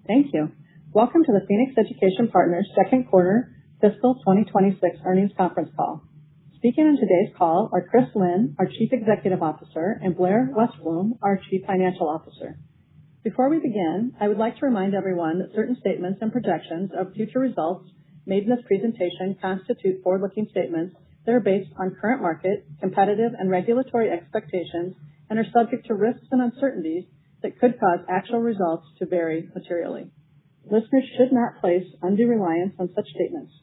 Thank you. Welcome to the Phoenix Education Partners second quarter fiscal 2026 earnings conference call. Speaking on today's call are Chris Lynn, our Chief Executive Officer, and Blair Westblom, our Chief Financial Officer. Before we begin, I would like to remind everyone that certain statements and projections of future results made in this presentation constitute forward-looking statements that are based on current market, competitive, and regulatory expectations and are subject to risks and uncertainties that could cause actual results to vary materially. Listeners should not place undue reliance on such statements.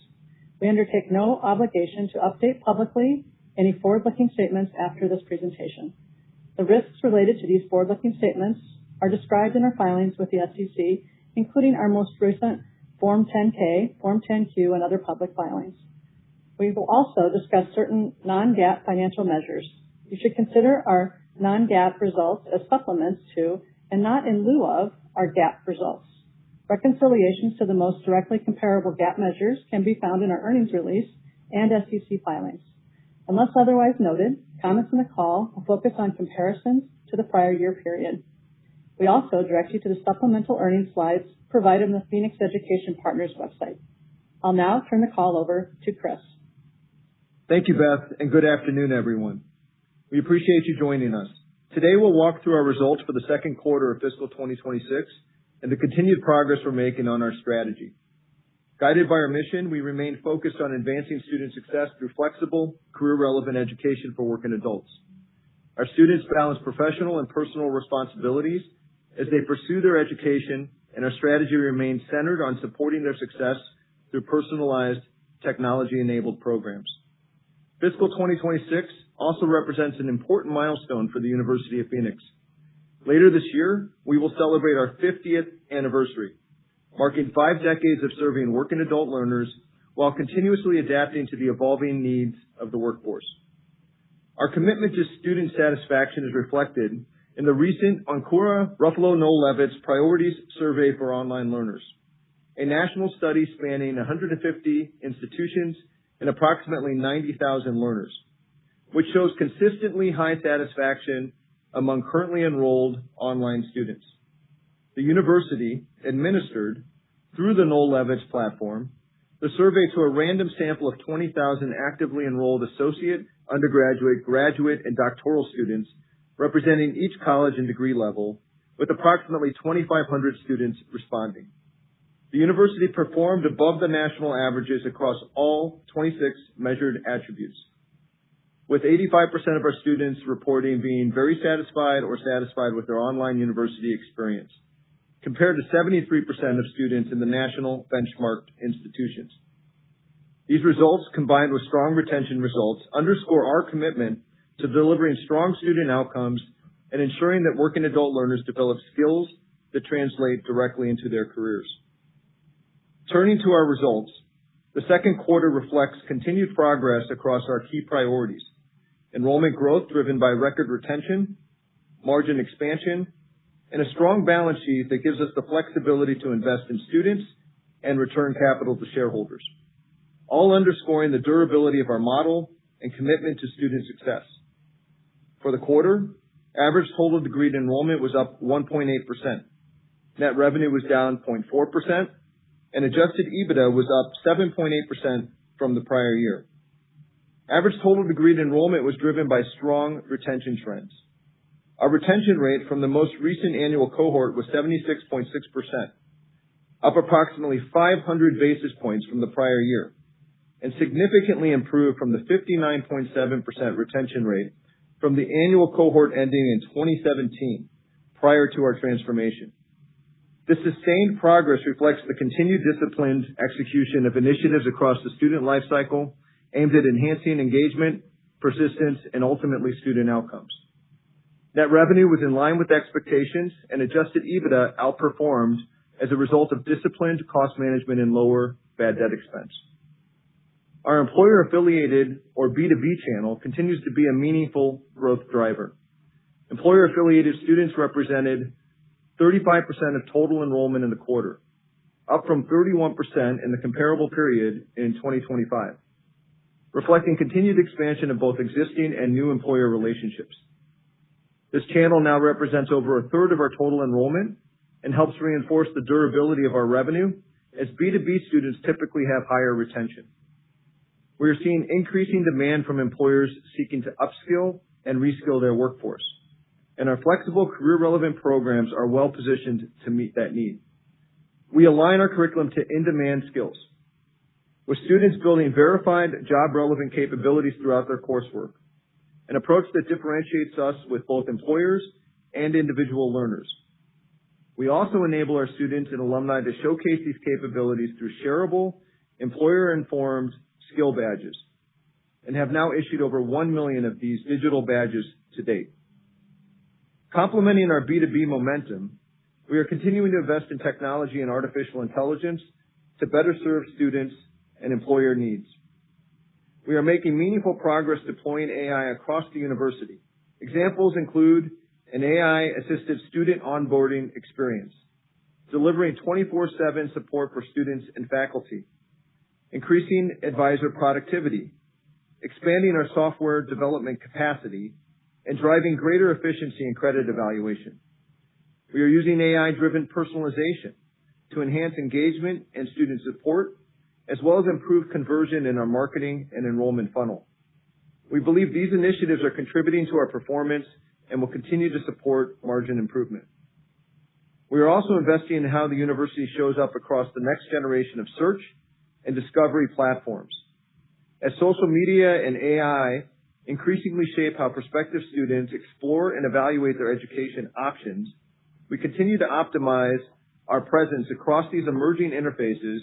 We undertake no obligation to update publicly any forward-looking statements after this presentation. The risks related to these forward-looking statements are described in our filings with the SEC, including our most recent Form 10-K, Form 10-Q, and other public filings. We will also discuss certain non-GAAP financial measures. You should consider our non-GAAP results as supplements to, and not in lieu of, our GAAP results. Reconciliations to the most directly comparable GAAP measures can be found in our earnings release and SEC filings. Unless otherwise noted, comments in the call will focus on comparisons to the prior year period. We also direct you to the supplemental earnings slides provided on the Phoenix Education Partners website. I'll now turn the call over to Chris. Thank you, Beth, and good afternoon, everyone. We appreciate you joining us. Today we'll walk through our results for the second quarter of fiscal 2026 and the continued progress we're making on our strategy. Guided by our mission, we remain focused on advancing student success through flexible, career-relevant education for working adults. Our students balance professional and personal responsibilities as they pursue their education, and our strategy remains centered on supporting their success through personalized, technology-enabled programs. Fiscal 2026 also represents an important milestone for the University of Phoenix. Later this year, we will celebrate our 50th anniversary, marking 5 decades of serving working adult learners while continuously adapting to the evolving needs of the workforce. Our commitment to student satisfaction is reflected in the recent Onkura Ruffalo Noel Levitt's Priorities Survey for Online Learners, a national study spanning 150 institutions and approximately 90,000 learners, which shows consistently high satisfaction among currently enrolled online students. The university administered, through the Noel Levitt's platform, the survey to a random sample of 20,000 actively enrolled associate, undergraduate, graduate, and doctoral students representing each college and degree level, with approximately 2,500 students responding. The university performed above the national averages across all 26 measured attributes, with 85% of our students reporting being very satisfied or satisfied with their online university experience, compared to 73% of students in the national benchmarked institutions. These results, combined with strong retention results, underscore our commitment to delivering strong student outcomes and ensuring that working adult learners develop skills that translate directly into their careers. Turning to our results, the second quarter reflects continued progress across our key priorities: enrollment growth driven by record retention, margin expansion, and a strong balance sheet that gives us the flexibility to invest in students and return capital to shareholders, all underscoring the durability of our model and commitment to student success. For the quarter, average total degree enrollment was up 1.8%. Net revenue was down 0.4%, and adjusted EBITDA was up 7.8% from the prior year. Average total degree enrollment was driven by strong retention trends. Our retention rate from the most recent annual cohort was 76.6%, up approximately 500 basis points from the prior year, and significantly improved from the 59.7% retention rate from the annual cohort ending in 2017, prior to our transformation. This sustained progress reflects the continued disciplined execution of initiatives across the student life cycle aimed at enhancing engagement, persistence, and ultimately student outcomes. Net revenue was in line with expectations, and adjusted EBITDA outperformed as a result of disciplined cost management and lower bad debt expense. Our employer-affiliated, or B2B channel, continues to be a meaningful growth driver. Employer-affiliated students represented 35% of total enrollment in the quarter, up from 31% in the comparable period in 2025, reflecting continued expansion of both existing and new employer relationships. This channel now represents over a third of our total enrollment and helps reinforce the durability of our revenue, as B2B students typically have higher retention. We are seeing increasing demand from employers seeking to upskill and reskill their workforce, and our flexible career-relevant programs are well-positioned to meet that need. We align our curriculum to in-demand skills, with students building verified job-relevant capabilities throughout their coursework, an approach that differentiates us with both employers and individual learners. We also enable our students and alumni to showcase these capabilities through shareable, employer-informed skill badges, and have now issued over 1 million of these digital badges to date. Complementing our B2B momentum, we are continuing to invest in technology and artificial intelligence to better serve students and employer needs. We are making meaningful progress deploying AI across the university. Examples include an AI-assisted student onboarding experience, delivering 24/7 support for students and faculty, increasing advisor productivity, expanding our software development capacity, and driving greater efficiency in credit evaluation. We are using AI-driven personalization to enhance engagement and student support, as well as improve conversion in our marketing and enrollment funnel. We believe these initiatives are contributing to our performance and will continue to support margin improvement. We are also investing in how the university shows up across the next generation of search and discovery platforms. As social media and AI increasingly shape how prospective students explore and evaluate their education options, we continue to optimize our presence across these emerging interfaces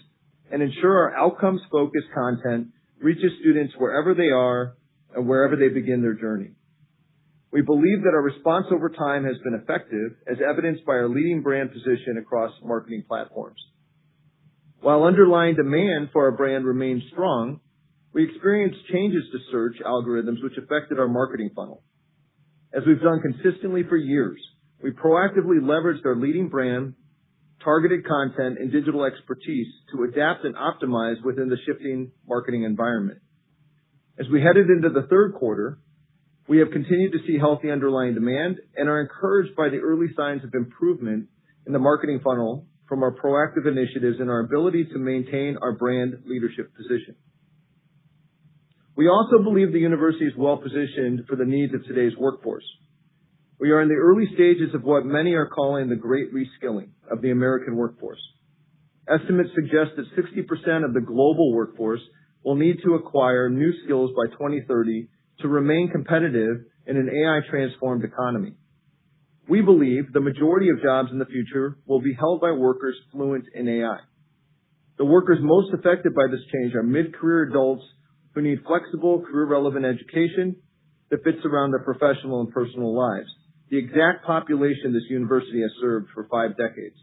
and ensure our outcomes-focused content reaches students wherever they are and wherever they begin their journey. We believe that our response over time has been effective, as evidenced by our leading brand position across marketing platforms. While underlying demand for our brand remains strong, we experienced changes to search algorithms which affected our marketing funnel. As we've done consistently for years, we proactively leveraged our leading brand, targeted content, and digital expertise to adapt and optimize within the shifting marketing environment. As we headed into the third quarter, we have continued to see healthy underlying demand and are encouraged by the early signs of improvement in the marketing funnel from our proactive initiatives and our ability to maintain our brand leadership position. We also believe the university is well positioned for the needs of today's workforce. We are in the early stages of what many are calling the great reskilling of the American workforce. Estimates suggest that 60% of the global workforce will need to acquire new skills by 2030 to remain competitive in an AI-transformed economy. We believe the majority of jobs in the future will be held by workers fluent in AI. The workers most affected by this change are mid-career adults who need flexible, career-relevant education that fits around their professional and personal lives, the exact population this university has served for 5 decades.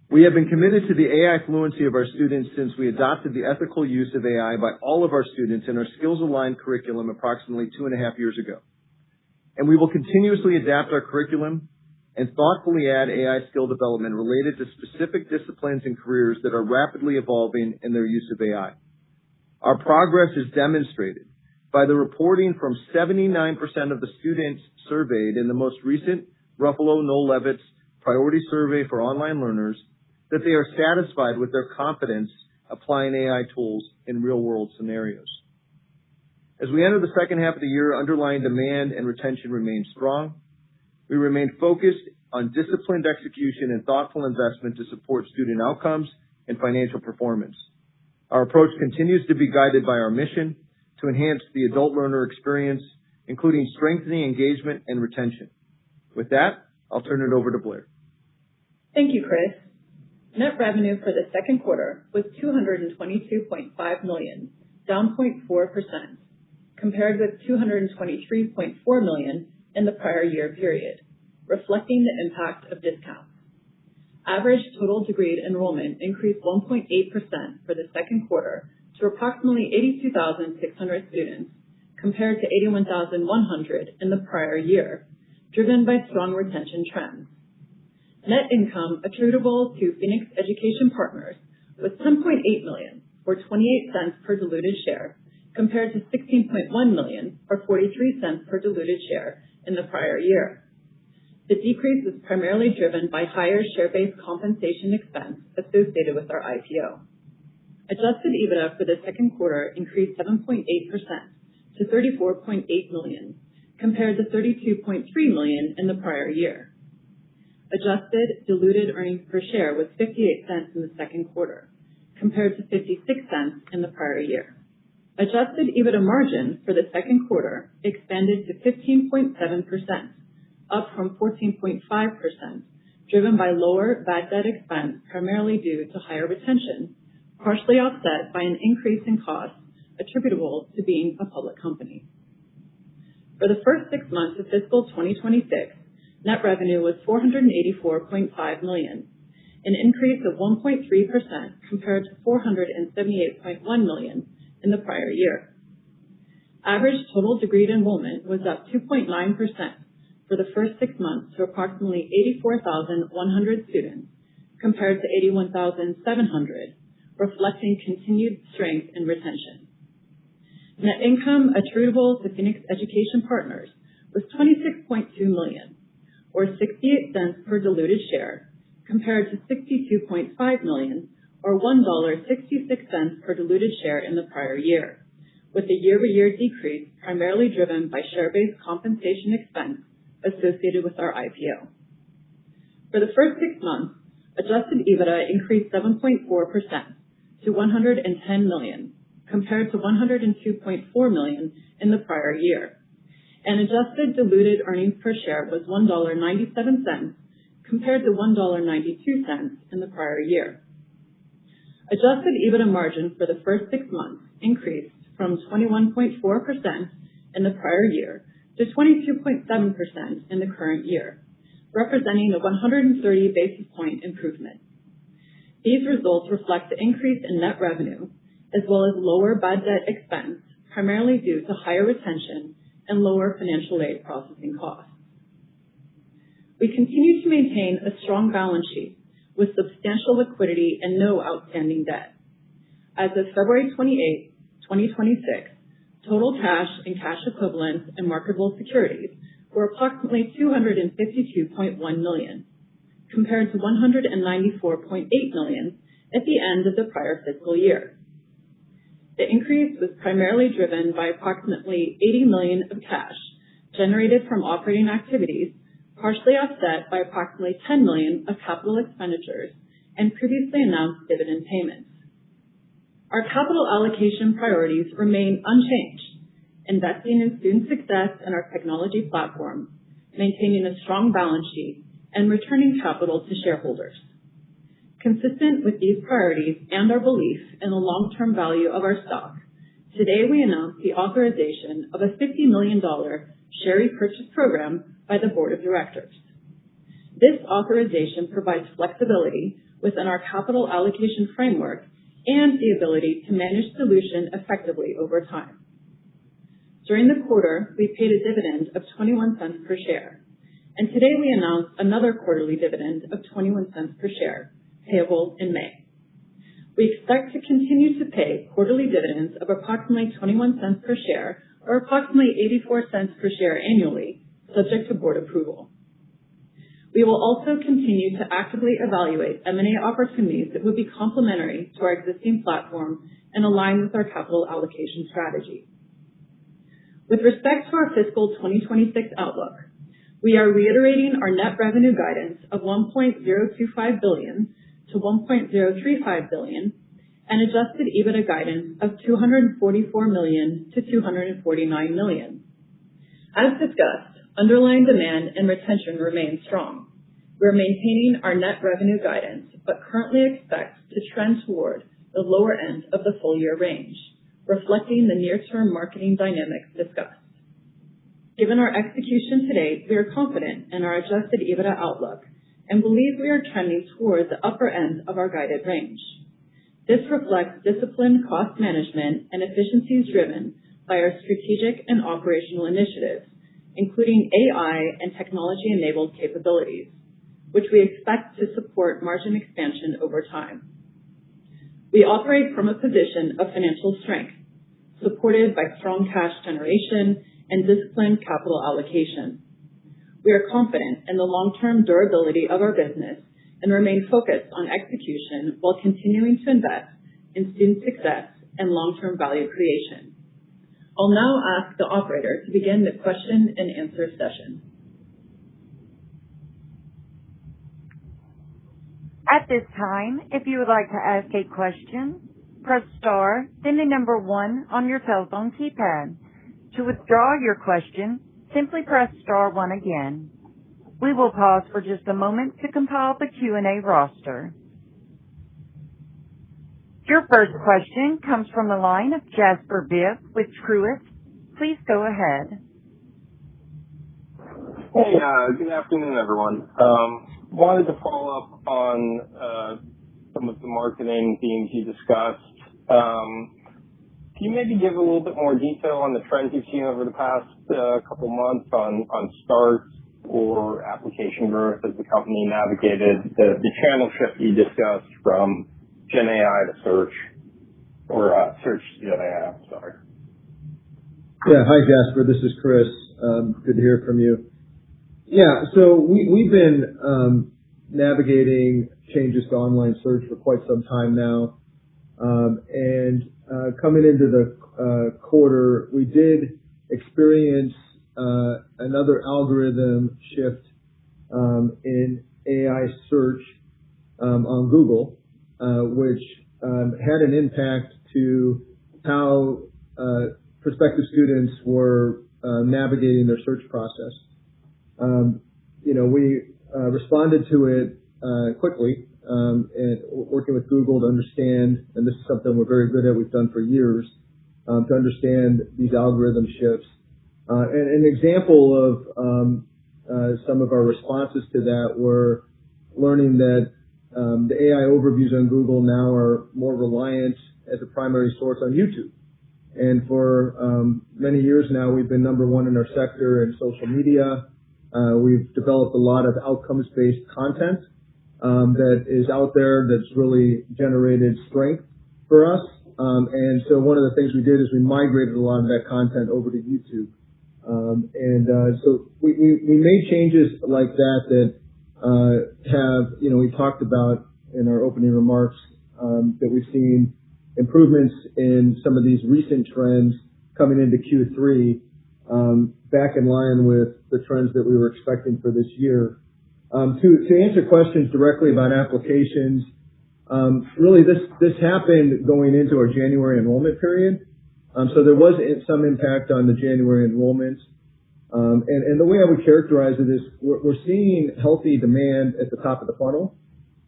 We have been committed to the AI fluency of our students since we adopted the ethical use of AI by all of our students in our skills-aligned curriculum approximately 2.5 years ago. And we will continuously adapt our curriculum and thoughtfully add AI skill development related to specific disciplines and careers that are rapidly evolving in their use of AI. Our progress is demonstrated by the reporting from 79% of the students surveyed in the most recent Ruffalo Noel Levitt's Priority Survey for Online Learners that they are satisfied with their confidence applying AI tools in real-world scenarios. As we enter the second half of the year, underlying demand and retention remain strong. We remain focused on disciplined execution and thoughtful investment to support student outcomes and financial performance. Our approach continues to be guided by our mission to enhance the adult learner experience, including strengthening engagement and retention. With that, I'll turn it over to Blair. Thank you, Chris. Net revenue for the second quarter was $222.5 million, down 0.4%, compared with $223.4 million in the prior year period, reflecting the impact of discounts. Average total degree enrollment increased 1.8% for the second quarter to approximately 82,600 students, compared to 81,100 in the prior year, driven by strong retention trends. Net income attributable to Phoenix Education Partners was $10.8 million, or 28 cents per diluted share, compared to $16.1 million, or 43 cents per diluted share in the prior year. The decrease was primarily driven by higher share-based compensation expense associated with our IPO. Adjusted EBITDA for the second quarter increased 7.8% to $34.8 million, compared to $32.3 million in the prior year. Adjusted diluted earnings per share was 58 cents in the second quarter, compared to 56 cents in the prior year. Adjusted EBITDA margin for the second quarter expanded to 15.7%, up from 14.5%, driven by lower bad debt expense primarily due to higher retention, partially offset by an increase in costs attributable to being a public company. For the first 6 months of fiscal 2026, net revenue was $484.5 million, an increase of 1.3% compared to $478.1 million in the prior year. Average total degree enrollment was up 2.9% for the first 6 months to approximately 84,100 students, compared to 81,700, reflecting continued strength in retention. Net income attributable to Phoenix Education Partners was $26.2 million, or 68 cents per diluted share, compared to $62.5 million, or $1.66 per diluted share in the prior year, with the year-over-year decrease primarily driven by share-based compensation expense associated with our IPO. For the first 6 months, adjusted EBITDA increased 7.4% to $110 million, compared to $102.4 million in the prior year, and adjusted diluted earnings per share was $1.97, compared to $1.92 in the prior year. Adjusted EBITDA margin for the first 6 months increased from 21.4% in the prior year to 22.7% in the current year, representing a 130 basis point improvement. These results reflect the increase in net revenue, as well as lower bad debt expense, primarily due to higher retention and lower financial aid processing costs. We continue to maintain a strong balance sheet with substantial liquidity and no outstanding debt. As of February 28, 2026, total cash and cash equivalents and marketable securities were approximately $252.1 million, compared to $194.8 million at the end of the prior fiscal year. The increase was primarily driven by approximately $80 million of cash generated from operating activities, partially offset by approximately $10 million of capital expenditures and previously announced dividend payments. Our capital allocation priorities remain unchanged, investing in student success and our technology platform, maintaining a strong balance sheet, and returning capital to shareholders. Consistent with these priorities and our belief in the long-term value of our stock, today we announced the authorization of a $50 million share repurchase program by the board of directors. This authorization provides flexibility within our capital allocation framework and the ability to manage dilution effectively over time. During the quarter, we paid a dividend of 21 cents per share, and today we announced another quarterly dividend of 21 cents per share, payable in May. We expect to continue to pay quarterly dividends of approximately 21 cents per share, or approximately 84 cents per share annually, subject to board approval. We will also continue to actively evaluate M&A opportunities that would be complementary to our existing platform and align with our capital allocation strategy. With respect to our fiscal 2026 outlook, we are reiterating our net revenue guidance of $1.025 billion to $1.035 billion and adjusted EBITDA guidance of $244 million to $249 million. As discussed, underlying demand and retention remain strong. We're maintaining our net revenue guidance, but currently expect to trend toward the lower end of the full year range, reflecting the near-term marketing dynamics discussed. Given our execution to date, we are confident in our adjusted EBITDA outlook and believe we are trending toward the upper end of our guided range. This reflects disciplined cost management and efficiencies driven by our strategic and operational initiatives, including AI and technology-enabled capabilities, which we expect to support margin expansion over time. We operate from a position of financial strength, supported by strong cash generation and disciplined capital allocation. We are confident in the long-term durability of our business and remain focused on execution while continuing to invest in student success and long-term value creation. I'll now ask the operator to begin the question and answer session. At this time, if you would like to ask a question, press star, then the number 1 on your telephone keypad. To withdraw your question, simply press star 1 again. We will pause for just a moment to compile the Q&A roster. Your first question comes from the line of Jasper Bibb with Truist. Please go ahead. Hey, good afternoon, everyone. Wanted to follow up on some of the marketing themes you discussed. Can you maybe give a little bit more detail on the trends you've seen over the past couple months on starts or application growth as the company navigated the channel shift you discussed from Gen AI to search, or search to Gen AI, I'm sorry. Yeah, hi Jasper, this is Chris. Good to hear from you. Yeah, so we've been navigating changes to online search for quite some time now. And coming into the quarter, we did experience another algorithm shift in AI search on Google, which had an impact to how prospective students were navigating their search process. We responded to it quickly, and working with Google to understand, and this is something we're very good at, we've done for years, to understand these algorithm shifts. And an example of some of our responses to that were learning that the AI overviews on Google now are more reliant as a primary source on YouTube. And for many years now, we've been number 1 in our sector in social media. We've developed a lot of outcomes-based content that is out there that's really generated strength for us. And so one of the things we did is we migrated a lot of that content over to YouTube. So we made changes like that have, we talked about in our opening remarks, that we've seen improvements in some of these recent trends coming into Q3, back in line with the trends that we were expecting for this year. To answer questions directly about applications, really this happened going into our January enrollment period. So there was some impact on the January enrollments. And the way I would characterize it is we're seeing healthy demand at the top of the funnel.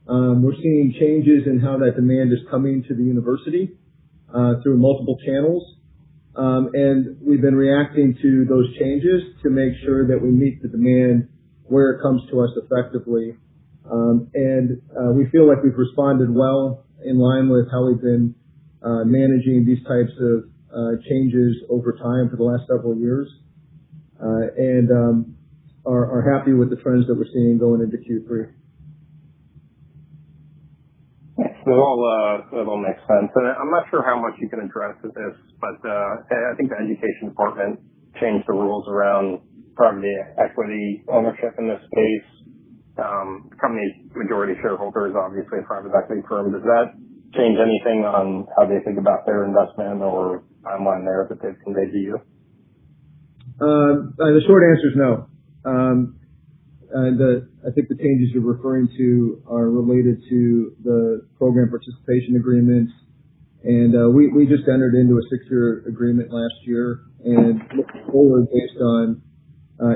We're seeing changes in how that demand is coming to the university through multiple channels. And we've been reacting to those changes to make sure that we meet the demand where it comes to us effectively. And we feel like we've responded well in line with how we've been managing these types of changes over time for the last several years, and are happy with the trends that we're seeing going into Q3. So that all makes sense. And I'm not sure how much you can address with this, but I think the education department changed the rules around private equity ownership in this space. The company's majority shareholder is obviously a private equity firm. Does that change anything on how they think about their investment or timeline there that they've conveyed to you? The short answer is no. I think the changes you're referring to are related to the program participation agreements. And we just entered into a 6-year agreement last year, and looking forward, based on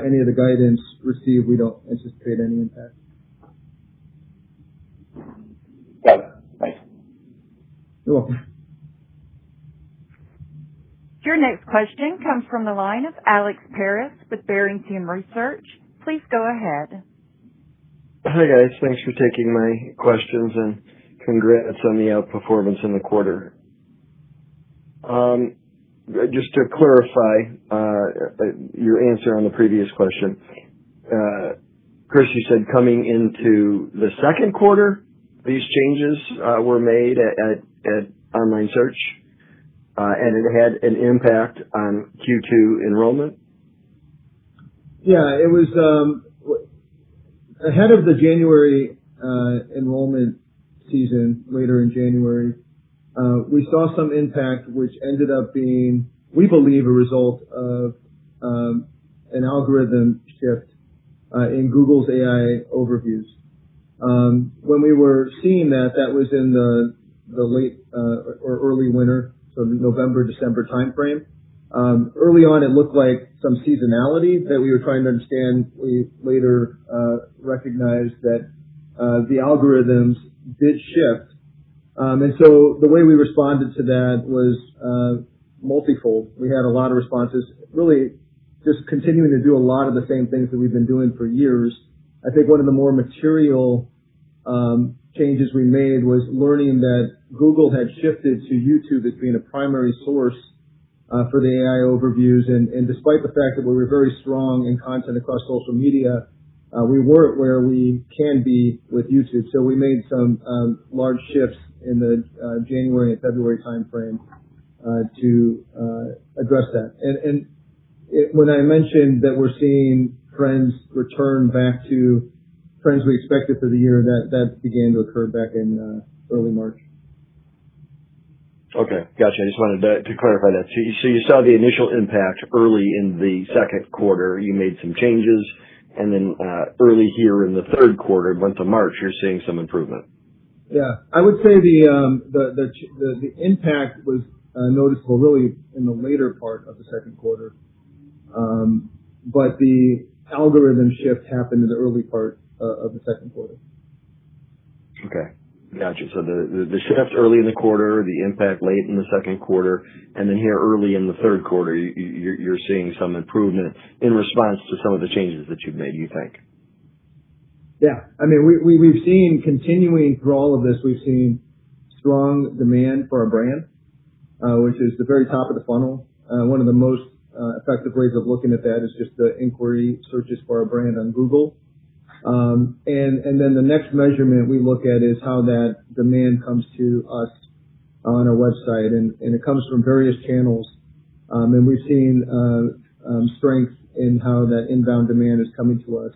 any of the guidance received, we don't anticipate any impact. Got it. Thanks. You're welcome. Your next question comes from the line of Alex Paris with Barrington Research. Please go ahead. Hi guys, thanks for taking my questions and congrats on the outperformance in the quarter. Just to clarify your answer on the previous question, Chris, you said coming into the second quarter, these changes were made at online search, and it had an impact on Q2 enrollment? Yeah, it was ahead of the January enrollment season, later in January, we saw some impact which ended up being, we believe, a result of an algorithm shift in Google's AI overviews. When we were seeing that was in the late or early winter, so the November, December timeframe. Early on, it looked like some seasonality that we were trying to understand. We later recognized that the algorithms did shift. And so the way we responded to that was multifold. We had a lot of responses, really just continuing to do a lot of the same things that we've been doing for years. I think one of the more material changes we made was learning that Google had shifted to YouTube as being a primary source for the AI overviews, and despite the fact that we were very strong in content across social media, we weren't where we can be with YouTube. So we made some large shifts in the January and February timeframe to address that. And when I mentioned that we're seeing trends return back to trends we expected for the year, that began to occur back in early March. Okay, gotcha. I just wanted to clarify that. So you saw the initial impact early in the second quarter. You made some changes, and then early here in the third quarter, month of March, you're seeing some improvement. Yeah, I would say the impact was noticeable really in the later part of the second quarter, but the algorithm shift happened in the early part of the second quarter. Okay. Gotcha. So the shift early in the quarter, the impact late in the second quarter, and then here early in the third quarter, you're seeing some improvement in response to some of the changes that you've made, you think? Yeah. I mean, we've seen continuing through all of this, we've seen strong demand for our brand, which is the very top of the funnel. One of the most effective ways of looking at that is just the inquiry searches for our brand on Google. And then the next measurement we look at is how that demand comes to us on our website, and it comes from various channels. And we've seen strength in how that inbound demand is coming to us.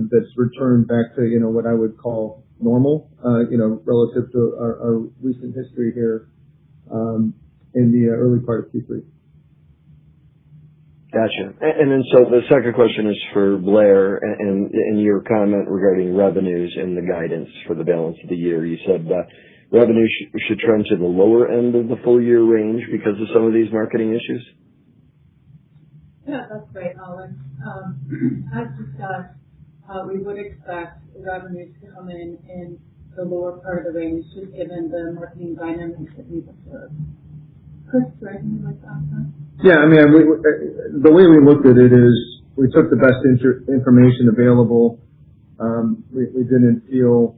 That's returned back to what I would call normal, relative to our recent history here in the early part of Q3. Gotcha. And then so the second question is for Blair, and your comment regarding revenues and the guidance for the balance of the year. You said that revenue should trend to the lower end of the full year range because of some of these marketing issues? Yeah, that's right, Alex. As discussed, we would expect revenues to come in the lower part of the range, just given the marketing dynamics that we've observed. Chris, do you have anything like that? Yeah, I mean, the way we looked at it is we took the best information available. We didn't feel,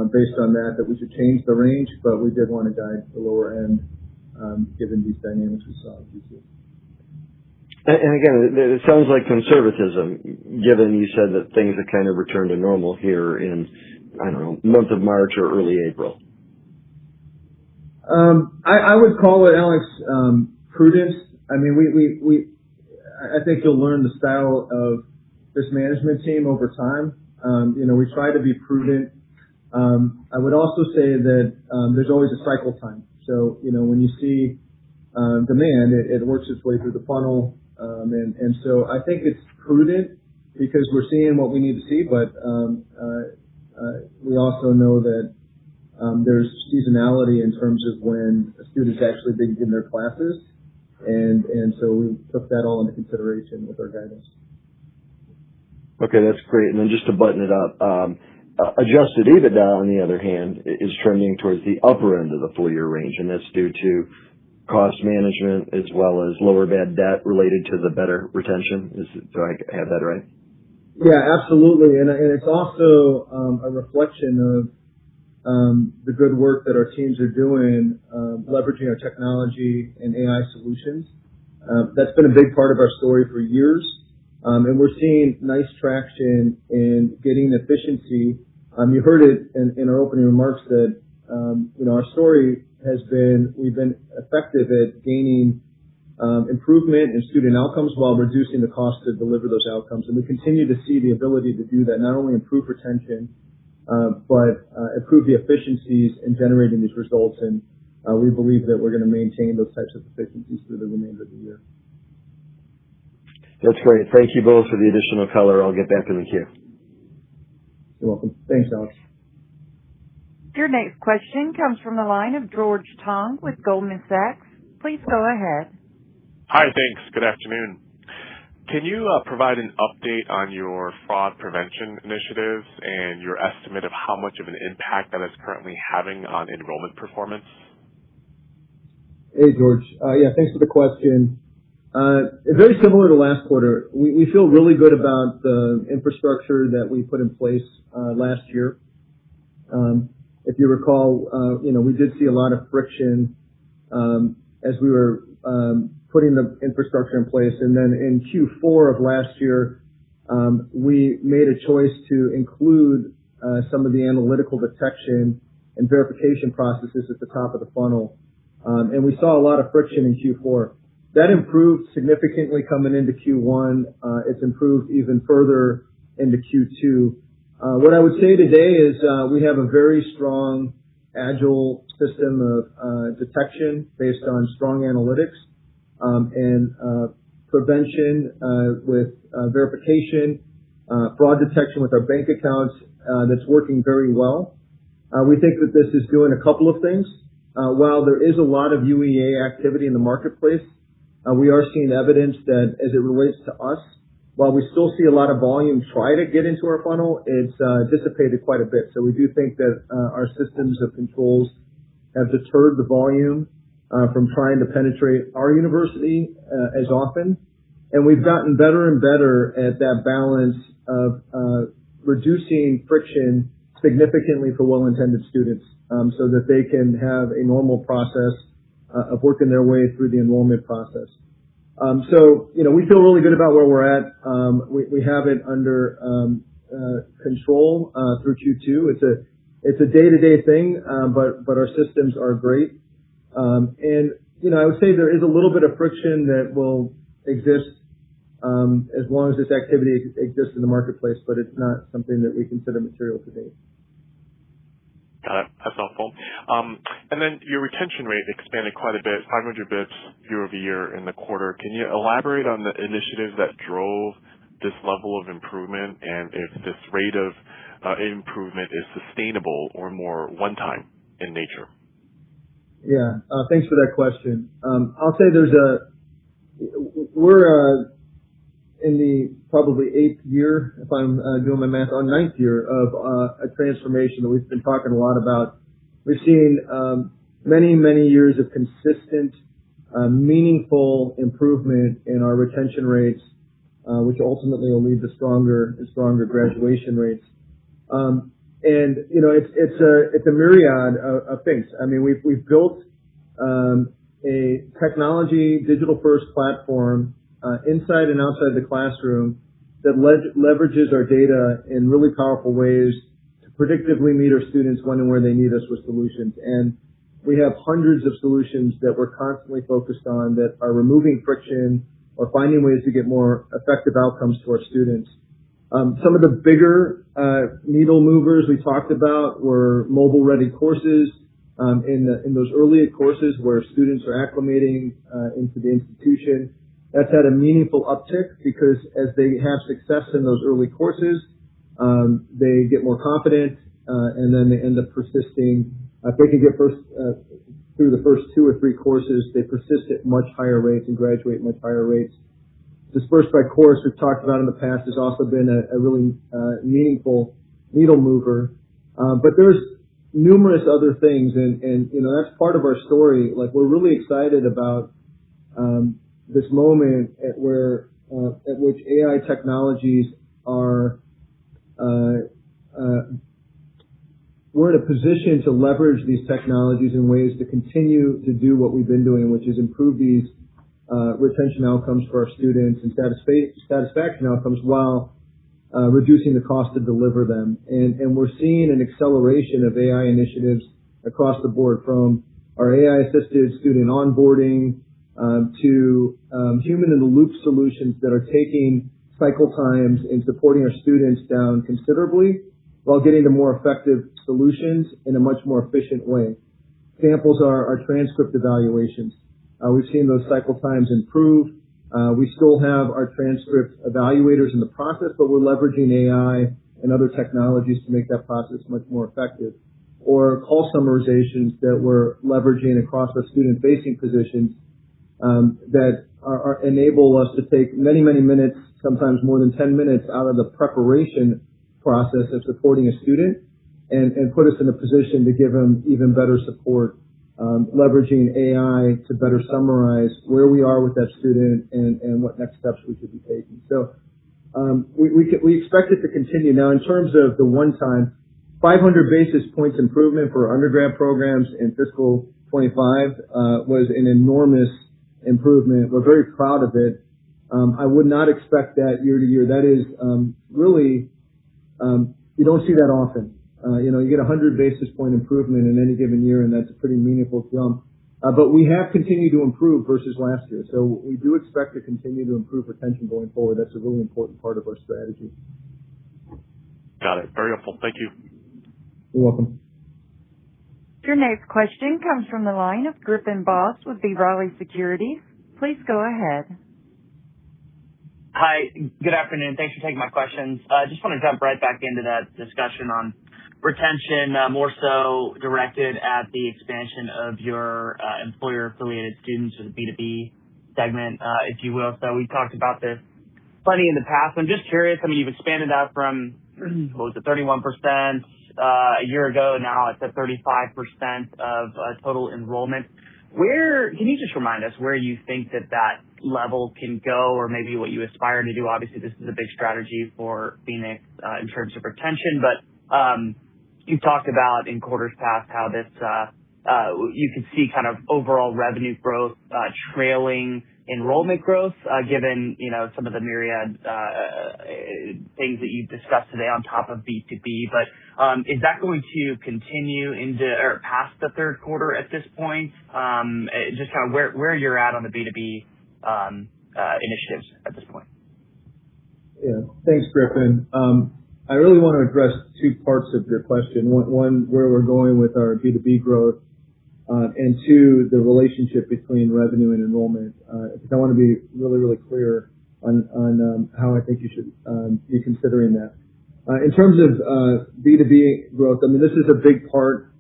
based on that we should change the range, but we did want to guide the lower end, given these dynamics we saw in Q2. And again, it sounds like conservatism, given you said that things have kind of returned to normal here in, I don't know, month of March or early April. I would call it, Alex, prudence. I mean, I think you'll learn the style of this management team over time. We try to be prudent. I would also say that there's always a cycle time. So, when you see demand, it works its way through the funnel. And so I think it's prudent because we're seeing what we need to see, but we also know that there's seasonality in terms of when students actually begin their classes. And so we took that all into consideration with our guidance. Okay, that's great. And then just to button it up, adjusted EBITDA, on the other hand, is trending towards the upper end of the full year range, and that's due to cost management as well as lower bad debt related to the better retention. Do I have that right? Yeah, absolutely. And it's also a reflection of the good work that our teams are doing, leveraging our technology and AI solutions. That's been a big part of our story for years. And we're seeing nice traction in getting efficiency. You heard it in our opening remarks that, our story has been, we've been effective at gaining improvement in student outcomes while reducing the cost to deliver those outcomes. And we continue to see the ability to do that, not only improve retention, but improve the efficiencies in generating these results. And we believe that we're going to maintain those types of efficiencies through the remainder of the year. That's great. Thank you both for the additional color. I'll get back in the queue. You're welcome. Thanks, Alex. Your next question comes from the line of George Tong with Goldman Sachs. Please go ahead. Hi, thanks. Good afternoon. Can you provide an update on your fraud prevention initiatives and your estimate of how much of an impact that is currently having on enrollment performance? Hey, George. Yeah, thanks for the question. Very similar to last quarter, we feel really good about the infrastructure that we put in place last year. If you recall, we did see a lot of friction as we were putting the infrastructure in place. And then in Q4 of last year, we made a choice to include some of the analytical detection and verification processes at the top of the funnel. And we saw a lot of friction in Q4. That improved significantly coming into Q1. It's improved even further into Q2. What I would say today is we have a very strong, agile system of detection based on strong analytics and prevention with verification, fraud detection with our bank accounts that's working very well. We think that this is doing a couple of things. While there is a lot of UEA activity in the marketplace, we are seeing evidence that as it relates to us, while we still see a lot of volume try to get into our funnel, it's dissipated quite a bit. So we do think that our systems of controls have deterred the volume from trying to penetrate our university as often. And we've gotten better and better at that balance of reducing friction significantly for well-intended students so that they can have a normal process of working their way through the enrollment process. So, we feel really good about where we're at. We have it under control through Q2. It's a day-to-day thing, but our systems are great. And, I would say there is a little bit of friction that will exist as long as this activity exists in the marketplace, but it's not something that we consider material today. Got it. That's helpful. And then your retention rate expanded quite a bit, 500 bits year over year in the quarter. Can you elaborate on the initiatives that drove this level of improvement and if this rate of improvement is sustainable or more one-time in nature? Yeah. Thanks for that question. I'll say we're in the probably 8th year, if I'm doing my math, on 9th year of a transformation that we've been talking a lot about. We've seen many, many years of consistent, meaningful improvement in our retention rates, which ultimately will lead to stronger and stronger graduation rates. And it's a myriad of things. I mean, we've built a technology digital-first platform inside and outside the classroom that leverages our data in really powerful ways to predictively meet our students when and where they need us with solutions. And we have hundreds of solutions that we're constantly focused on that are removing friction or finding ways to get more effective outcomes to our students. Some of the bigger needle movers we talked about were mobile-ready courses in those early courses where students are acclimating into the institution. That's had a meaningful uptick because as they have success in those early courses, they get more confident, and then they end up persisting. If they can get through the first 2 or 3 courses, they persist at much higher rates and graduate much higher rates. Dispersed by course, we've talked about in the past, has also been a really meaningful needle mover. But there's numerous other things, and that's part of our story. Like, we're really excited about this moment at which AI technologies are we're in a position to leverage these technologies in ways to continue to do what we've been doing, which is improve these retention outcomes for our students and satisfaction outcomes while reducing the cost to deliver them. And we're seeing an acceleration of AI initiatives across the board, from our AI-assisted student onboarding to human-in-the-loop solutions that are taking cycle times and supporting our students down considerably while getting to more effective solutions in a much more efficient way. Examples are our transcript evaluations. We've seen those cycle times improve. We still have our transcript evaluators in the process, but we're leveraging AI and other technologies to make that process much more effective. Or call summarizations that we're leveraging across our student-facing positions that enable us to take many, many minutes, sometimes more than 10 minutes out of the preparation process of supporting a student and put us in a position to give them even better support, leveraging AI to better summarize where we are with that student and what next steps we should be taking. So we expect it to continue. Now, in terms of the one-time, 500 basis points improvement for undergrad programs in fiscal 25 was an enormous improvement. We're very proud of it. I would not expect that year to year. That is really, you don't see that often. You get 100 basis point improvement in any given year, and that's a pretty meaningful jump. But we have continued to improve versus last year. So we do expect to continue to improve retention going forward. That's a really important part of our strategy. Got it. Very helpful. Thank you. You're welcome. Your next question comes from the line of Griffin Boss with B. Riley Securities. Please go ahead. Hi, good afternoon. Thanks for taking my questions. Just want to jump right back into that discussion on retention, more so directed at the expansion of your employer-affiliated students or the B2B segment, if you will. So we talked about this plenty in the past. I'm just curious. I mean, you've expanded that from, 31% a year ago. Now it's at 35% of total enrollment. Where can you just remind us where you think that level can go, or maybe what you aspire to do? Obviously, this is a big strategy for Phoenix in terms of retention, but you've talked about in quarters past how this you could see kind of overall revenue growth trailing enrollment growth, given some of the myriad things that you've discussed today on top of B2B. But is that going to continue into or past the third quarter at this point? Just kind of where you're at on the B2B initiatives at this point. Yeah, thanks, Griffin. I really want to address two parts of your question. One, where we're going with our B2B growth, and two, the relationship between revenue and enrollment. I want to be really, really clear on how I think you should be considering that. In terms of B2B growth, I mean, this is a big part,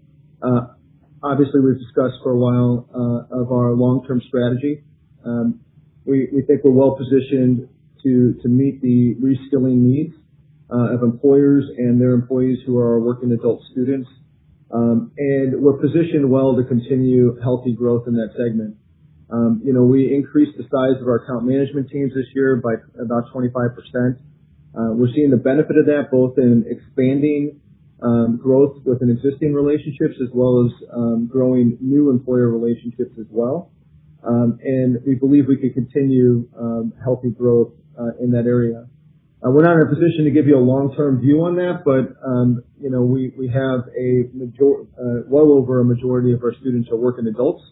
obviously we've discussed for a while, of our long-term strategy. We think we're well positioned to meet the reskilling needs of employers and their employees who are working adult students. And we're positioned well to continue healthy growth in that segment. We increased the size of our account management teams this year by about 25%. We're seeing the benefit of that both in expanding growth within existing relationships as well as growing new employer relationships as well. And we believe we can continue healthy growth in that area. We're not in a position to give you a long-term view on that, but we have well over a majority of our students are working adults.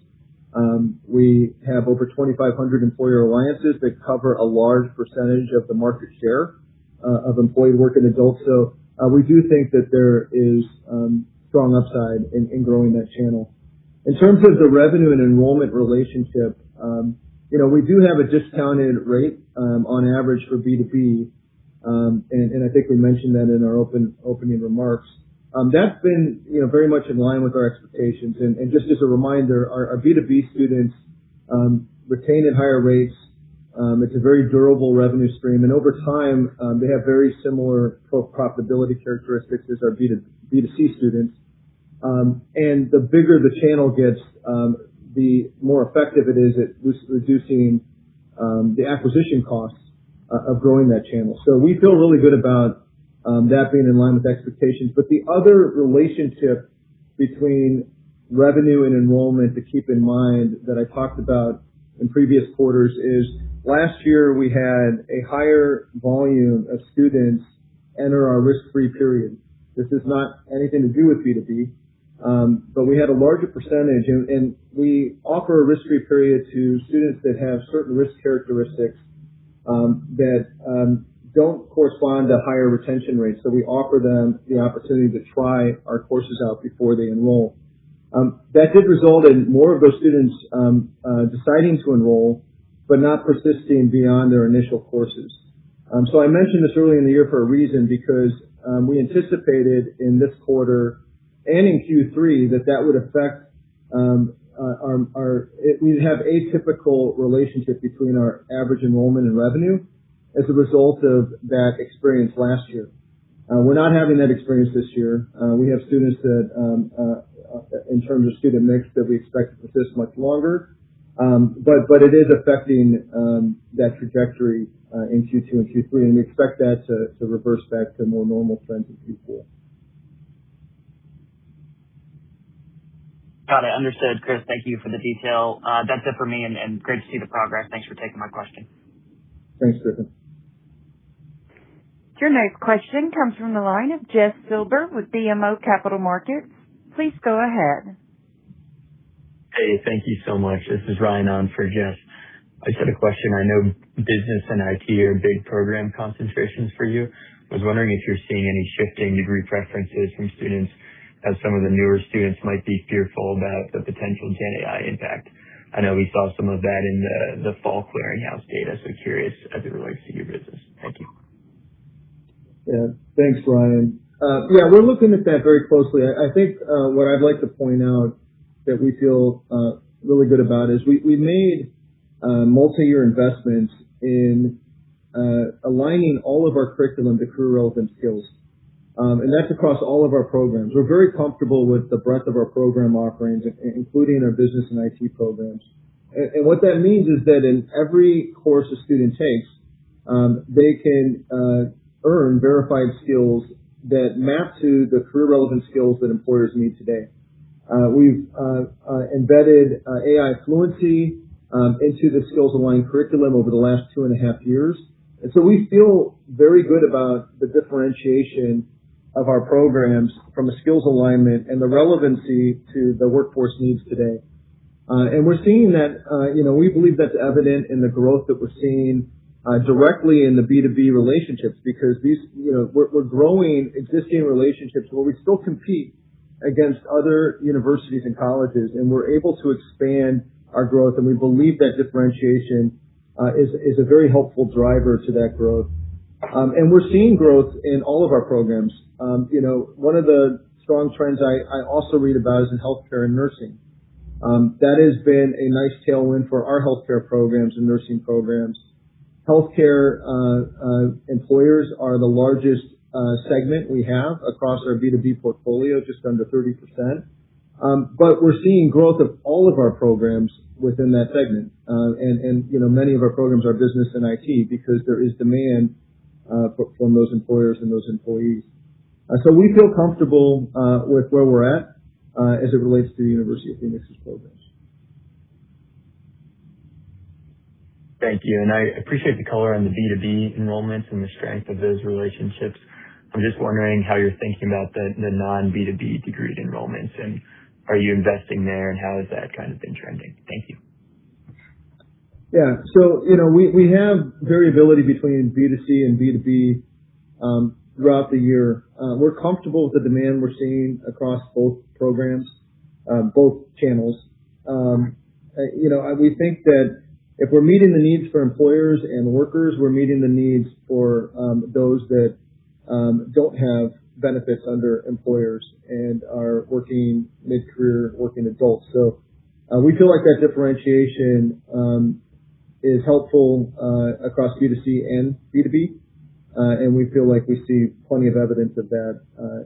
We have over 2,500 employer alliances that cover a large percentage of the market share of employed working adults. So we do think that there is strong upside in growing that channel. In terms of the revenue and enrollment relationship, we do have a discounted rate on average for B2B. And I think we mentioned that in our opening remarks. That's been, very much in line with our expectations. And just as a reminder, our B2B students retain at higher rates. It's a very durable revenue stream, and over time, they have very similar profitability characteristics as our B2C students. And the bigger the channel gets, the more effective it is at reducing the acquisition costs of growing that channel. So we feel really good about that being in line with expectations. But the other relationship between revenue and enrollment to keep in mind that I talked about in previous quarters is last year we had a higher volume of students enter our risk-free period. This has not anything to do with B2B. but we had a larger percentage, and we offer a risk-free period to students that have certain risk characteristics that don't correspond to higher retention rates. So we offer them the opportunity to try our courses out before they enroll. That did result in more of those students deciding to enroll, but not persisting beyond their initial courses. So I mentioned this early in the year for a reason, because we anticipated in this quarter and in Q3 that would affect we'd have atypical relationship between our average enrollment and revenue as a result of that experience last year. We're not having that experience this year. We have students that, in terms of student mix, that we expect to persist much longer. But it is affecting that trajectory in Q2 and Q3, and we expect that to reverse back to more normal trends in Q4. Got it. Understood, Chris. Thank you for the detail. That's it for me, and great to see the progress. Thanks for taking my question. Thanks, Griffin. Your next question comes from the line of Jeff Silber with BMO Capital Markets. Please go ahead. Hey, thank you so much. This is Ryan on for Jeff. I just had a question. I know business and IT are big program concentrations for you. I was wondering if you're seeing any shifting degree preferences from students, as some of the newer students might be fearful about the potential Gen AI impact. I know we saw some of that in the fall clearinghouse data, so curious as it relates to your business. Thank you. Yeah, thanks, Ryan. Yeah, we're looking at that very closely. I think what I'd like to point out that we feel really good about is we made multi-year investments in aligning all of our curriculum to career-relevant skills. And that's across all of our programs. We're very comfortable with the breadth of our program offerings, including our business and IT programs. And what that means is that in every course a student takes, they can earn verified skills that map to the career-relevant skills that employers need today. We've embedded AI fluency into the skills-aligned curriculum over the last 2.5 years. And so we feel very good about the differentiation of our programs from a skills alignment and the relevancy to the workforce needs today. And we're seeing that, we believe that's evident in the growth that we're seeing directly in the B2B relationships, because these, we're growing existing relationships where we still compete against other universities and colleges, and we're able to expand our growth, and we believe that differentiation is a very helpful driver to that growth. And we're seeing growth in all of our programs. One of the strong trends I also read about is in healthcare and nursing. That has been a nice tailwind for our healthcare programs and nursing programs. Healthcare employers are the largest segment we have across our B2B portfolio, just under 30%. But we're seeing growth of all of our programs within that segment. And many of our programs are business and IT, because there is demand from those employers and those employees. So we feel comfortable with where we're at as it relates to the University of Phoenix's programs. Thank you. And I appreciate the color on the B2B enrollments and the strength of those relationships. I'm just wondering how you're thinking about the non-B2B degree enrollments, and are you investing there, and how has that kind of been trending? Thank you. Yeah. So, we have variability between B2C and B2B throughout the year. We're comfortable with the demand we're seeing across both programs, both channels. We think that if we're meeting the needs for employers and workers, we're meeting the needs for those that don't have benefits under employers and are working mid-career working adults. So we feel like that differentiation is helpful across B2C and B2B, and we feel like we see plenty of evidence of that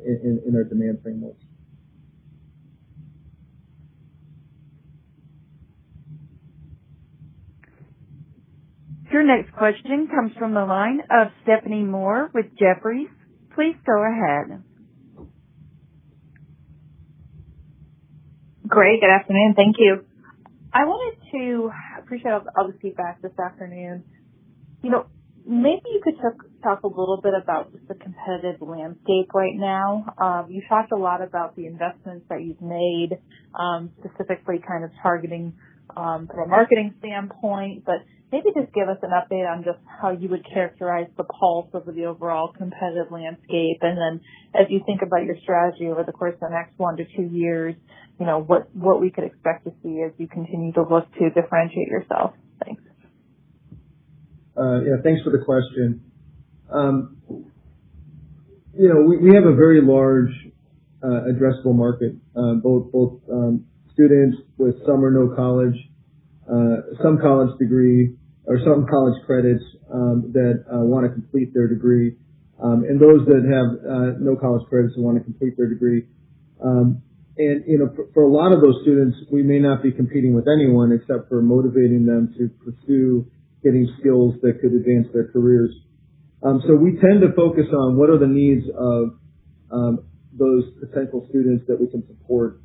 in our demand frameworks. Your next question comes from the line of Stephanie Moore with Jefferies. Please go ahead. Great. Good afternoon. Thank you. I wanted to appreciate all the feedback this afternoon. Maybe you could talk a little bit about just the competitive landscape right now. You talked a lot about the investments that you've made, specifically kind of targeting from a marketing standpoint, but maybe just give us an update on just how you would characterize the pulse of the overall competitive landscape. And then as you think about your strategy over the course of the next 1 to 2 years, what we could expect to see as you continue to look to differentiate yourself. Thanks. Thanks for the question. We have a very large addressable market, both students with some or no college, some college degree, or some college credits that want to complete their degree, and those that have no college credits and want to complete their degree. For a lot of those students, we may not be competing with anyone except for motivating them to pursue getting skills that could advance their careers. So we tend to focus on what are the needs of those potential students that we can support.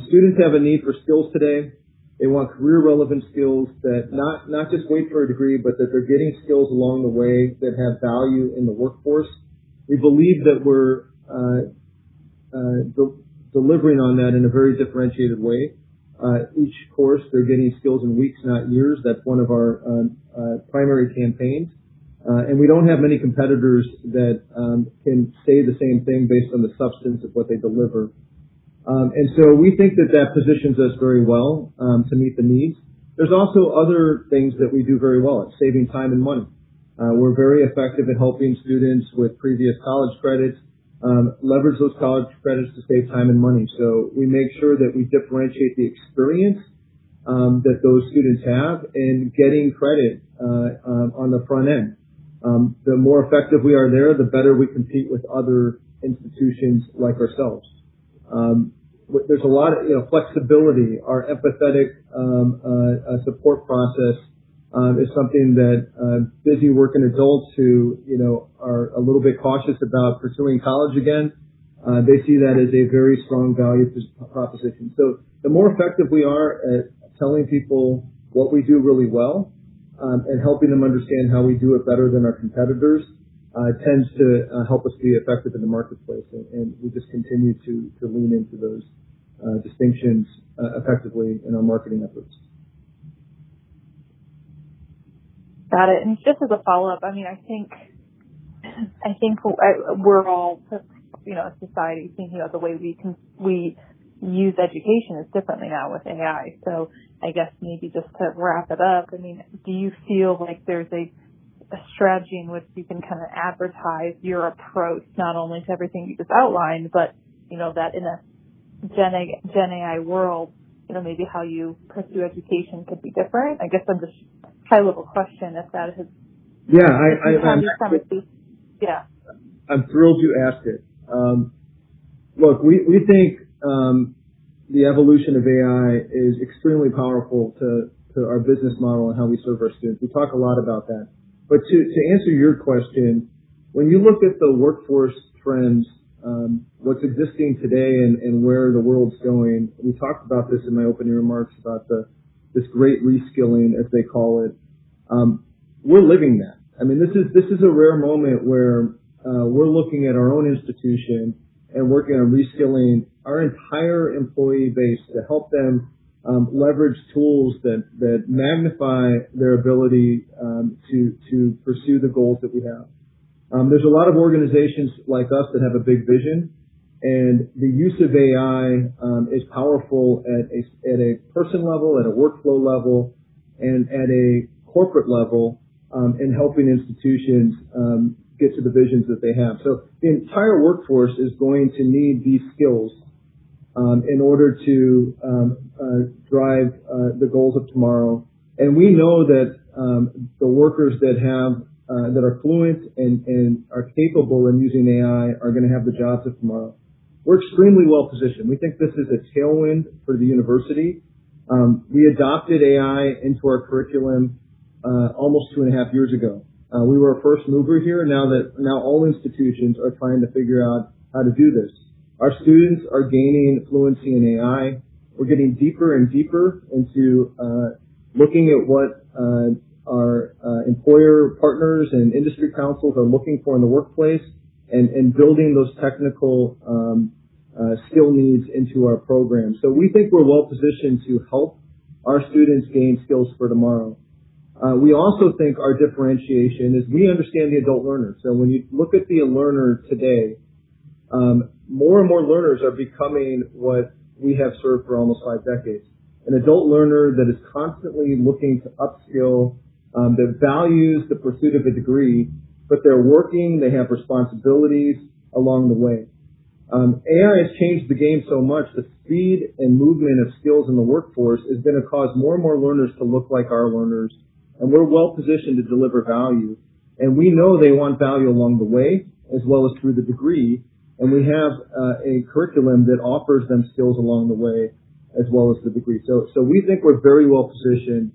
Students have a need for skills today. They want career-relevant skills that not just wait for a degree, but that they're getting skills along the way that have value in the workforce. We believe that we're delivering on that in a very differentiated way. Each course, they're getting skills in weeks, not years. That's one of our primary campaigns. And we don't have many competitors that can say the same thing based on the substance of what they deliver. And so we think that positions us very well to meet the needs. There's also other things that we do very well at saving time and money. We're very effective at helping students with previous college credits leverage those college credits to save time and money. So we make sure that we differentiate the experience that those students have in getting credit on the front end. The more effective we are there, the better we compete with other institutions like ourselves. There's a lot of flexibility. Our empathetic support process is something that busy working adults who are a little bit cautious about pursuing college again, they see that as a very strong value proposition. So the more effective we are at telling people what we do really well and helping them understand how we do it better than our competitors tends to help us be effective in the marketplace, and we just continue to lean into those distinctions effectively in our marketing efforts. Got it. And just as a follow-up, I think we're all, a society thinking about the way we use education is differently now with AI. So I guess maybe just to wrap it up, do you feel like there's a strategy in which you can kind of advertise your approach not only to everything you just outlined, but that in a Gen AI world, maybe how you pursue education could be different? I guess I'm just high-level question if that has. Yeah, I'm thrilled you asked it. Look, we think the evolution of AI is extremely powerful to our business model and how we serve our students. We talk a lot about that. But to answer your question, when you look at the workforce trends, what's existing today and where the world's going, we talked about this in my opening remarks about this great reskilling, as they call it. We're living that. This is a rare moment where we're looking at our own institution and working on reskilling our entire employee base to help them leverage tools that magnify their ability to pursue the goals that we have. There's a lot of organizations like us that have a big vision, and the use of AI is powerful at a person level, at a workflow level, and at a corporate level in helping institutions get to the visions that they have. So the entire workforce is going to need these skills in order to drive the goals of tomorrow. And we know that the workers that are fluent and are capable in using AI are going to have the jobs of tomorrow. We're extremely well positioned. We think this is a tailwind for the university. We adopted AI into our curriculum almost 2.5 years ago. We were a first mover here. Now all institutions are trying to figure out how to do this. Our students are gaining fluency in AI. We're getting deeper and deeper into looking at what our employer partners and industry councils are looking for in the workplace, and building those technical skill needs into our program. So we think we're well positioned to help our students gain skills for tomorrow. We also think our differentiation is we understand the adult learner. So when you look at the learner today, more and more learners are becoming what we have served for almost 5 decades. An adult learner that is constantly looking to upskill, that values the pursuit of a degree, but they're working, they have responsibilities along the way. AI has changed the game so much, the speed and movement of skills in the workforce is going to cause more and more learners to look like our learners, and we're well positioned to deliver value. And we know they want value along the way as well as through the degree, and we have a curriculum that offers them skills along the way as well as the degree. So we think we're very well positioned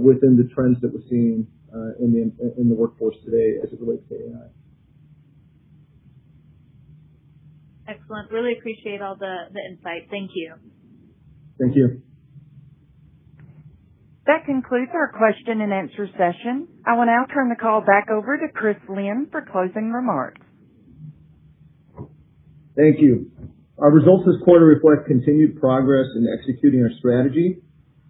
within the trends that we're seeing in the workforce today as it relates to AI. Excellent. Really appreciate all the insight. Thank you. Thank you. That concludes our question and answer session. I will now turn the call back over to Chris Lynn for closing remarks. Thank you. Our results this quarter reflect continued progress in executing our strategy.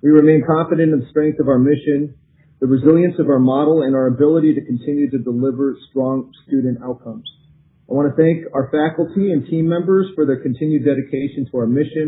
We remain confident in the strength of our mission, the resilience of our model, and our ability to continue to deliver strong student outcomes. I want to thank our faculty and team members for their continued dedication to our mission